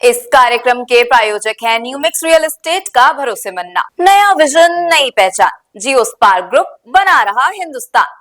इस कार्यक्रम के प्रायोजक हैं न्यूमिक्स रियल एस्टेट का भरोसेमंद नाम। नया विजन, नई पहचान, जियो स्पार्क ग्रुप बना रहा Hindustan.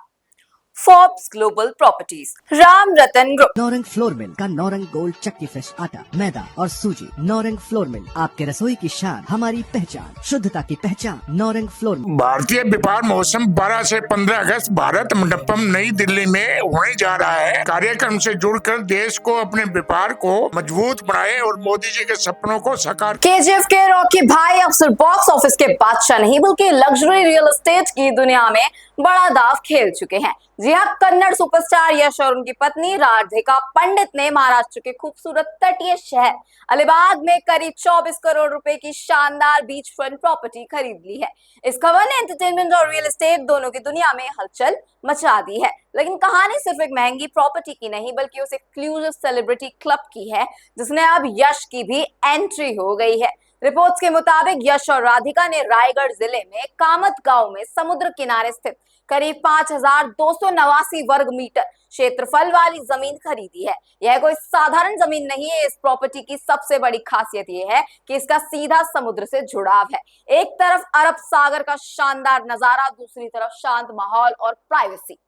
Forbes global properties, Ram Ratan group. Naurang flour mill का नौरंग गोल्ड चक्की फ्रेश आटा, मैदा और सूजी। नौरंग फ्लोर मिल, आपके रसोई की शान, हमारी पहचान, शुद्धता की पहचान। नौरंग फ्लोर मिल। भारतीय व्यापार महोत्सव 12 से 15 अगस्त भारत मंडपम नई दिल्ली में होने जा रहा है। कार्यक्रम से जुड़कर देश को अपने व्यापार को मजबूत बनाए और मोदी जी के सपनों को साकार। केजीएफ के रॉकी भाई अक्सर बॉक्स ऑफिस के बादशाह नहीं बल्कि लग्जरी रियल एस्टेट की दुनिया में बड़ा दाव खेल चुके हैं। जी हाँ, कन्नड़ सुपरस्टार यश और उनकी पत्नी राधिका पंडित ने महाराष्ट्र के खूबसूरत तटीय शहर अलीबाग में करीब 24 करोड़ रुपए की शानदार बीच फ्रंट प्रॉपर्टी खरीद ली है। इस खबर ने एंटरटेनमेंट और रियल एस्टेट दोनों की दुनिया में हलचल मचा दी है। लेकिन कहानी सिर्फ एक महंगी प्रॉपर्टी की नहीं बल्कि उस एक्सक्लूसिव सेलिब्रिटी क्लब की है जिसने अब यश की भी एंट्री हो गई है। रिपोर्ट्स के मुताबिक यश और राधिका ने रायगढ़ जिले में कामत गांव में समुद्र किनारे स्थित करीब 5289 वर्ग मीटर क्षेत्रफल वाली जमीन खरीदी है। यह कोई साधारण जमीन नहीं है। इस प्रॉपर्टी की सबसे बड़ी खासियत यह है कि इसका सीधा समुद्र से जुड़ाव है। एक तरफ अरब सागर का शानदार नजारा, दूसरी तरफ शांत माहौल और प्राइवेसी।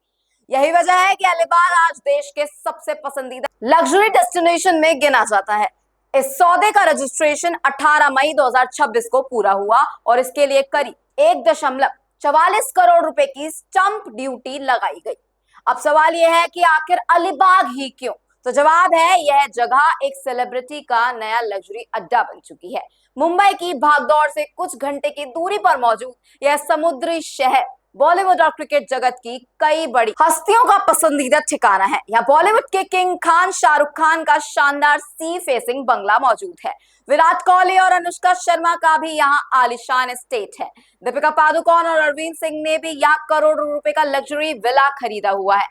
यही वजह है कि अलीबाग आज देश के सबसे पसंदीदा लग्जरी डेस्टिनेशन में गिना जाता है। इस सौदे का रजिस्ट्रेशन 18 मई 2026 को पूरा हुआ और इसके लिए करीब 1.44 करोड़ रुपए की स्टंप ड्यूटी लगाई गई। अब सवाल यह है कि आखिर अलीबाग ही क्यों? तो जवाब है, यह जगह एक सेलिब्रिटी का नया लग्जरी अड्डा बन चुकी है। मुंबई की भागदौड़ से कुछ घंटे की दूरी पर मौजूद यह समुद्री शहर बॉलीवुड और क्रिकेट जगत की कई बड़ी हस्तियों का पसंदीदा ठिकाना है। यहाँ बॉलीवुड के किंग खान शाहरुख खान का शानदार सी फेसिंग बंगला मौजूद है। विराट कोहली और अनुष्का शर्मा का भी यहाँ आलीशान एस्टेट है। दीपिका पादुकोण और अरविंद सिंह ने भी यहाँ करोड़ों रुपए का लग्जरी विला खरीदा हुआ है।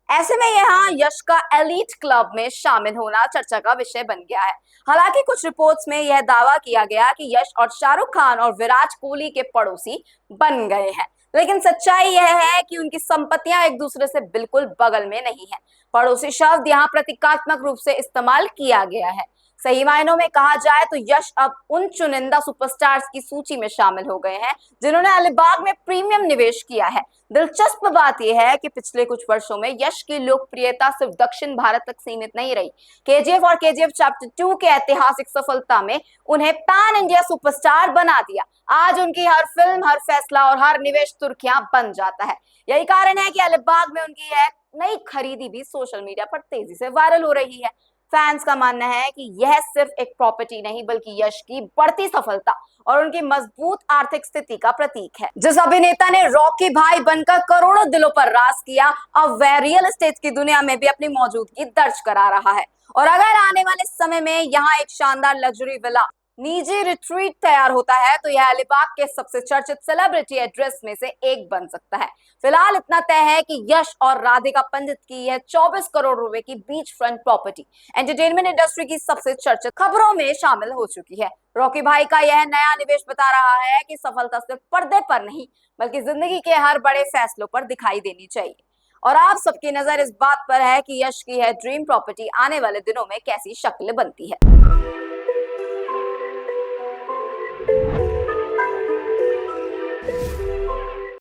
ऐसे में यहाँ यश का एलीट क्लब में शामिल होना चर्चा का विषय बन गया है। हालांकि कुछ रिपोर्ट्स में यह दावा किया गया कि यश और शाहरुख खान और विराट कोहली के पड़ोसी बन गए हैं, लेकिन सच्चाई यह है कि उनकी संपत्तियां एक दूसरे से बिल्कुल बगल में नहीं है। पड़ोसी शब्द यहाँ प्रतीकात्मक रूप से इस्तेमाल किया गया है। सही मायनों में कहा जाए तो यश अब उन चुनिंदा सुपरस्टार्स की सूची में शामिल हो गए हैं जिन्होंने अलीबाग में प्रीमियम निवेश किया है। दिलचस्प बात यह है कि पिछले कुछ वर्षों में यश की लोकप्रियता सिर्फ दक्षिण भारत तक सीमित नहीं रही। केजीएफ और केजीएफ चैप्टर 2 के ऐतिहासिक सफलता में उन्हें पैन इंडिया सुपरस्टार बना दिया। आज उनकी हर फिल्म, हर फैसला और हर निवेश सुर्खियां बन जाता है। यही कारण है कि अलीबाग में उनकी यह नई खरीदी भी सोशल मीडिया पर तेजी से वायरल हो रही है। फैंस का मानना है कि यह सिर्फ एक प्रॉपर्टी नहीं बल्कि यश की बढ़ती सफलता और उनकी मजबूत आर्थिक स्थिति का प्रतीक है। जिस अभिनेता ने रॉकी भाई बनकर करोड़ों दिलों पर राज किया, अब वह रियल एस्टेट की दुनिया में भी अपनी मौजूदगी दर्ज करा रहा है। और अगर आने वाले समय में यहाँ एक शानदार लग्जरी विला, निजी रिट्रीट तैयार होता है तो यह अलीबाग के सबसे चर्चित सेलिब्रिटी एड्रेस में से एक बन सकता है। फिलहाल इतना तय है कि यश और राधिका पंडित की यह 24 करोड़ रुपए की beach front property entertainment industry की सबसे चर्चित खबरों में शामिल हो चुकी है। रॉकी भाई का यह नया निवेश बता रहा है कि सफलता सिर्फ पर्दे पर नहीं बल्कि जिंदगी के हर बड़े फैसलों पर दिखाई देनी चाहिए। और आप सबकी नजर इस बात पर है कि यश की यह ड्रीम प्रॉपर्टी आने वाले दिनों में कैसी शक्ल बनती है।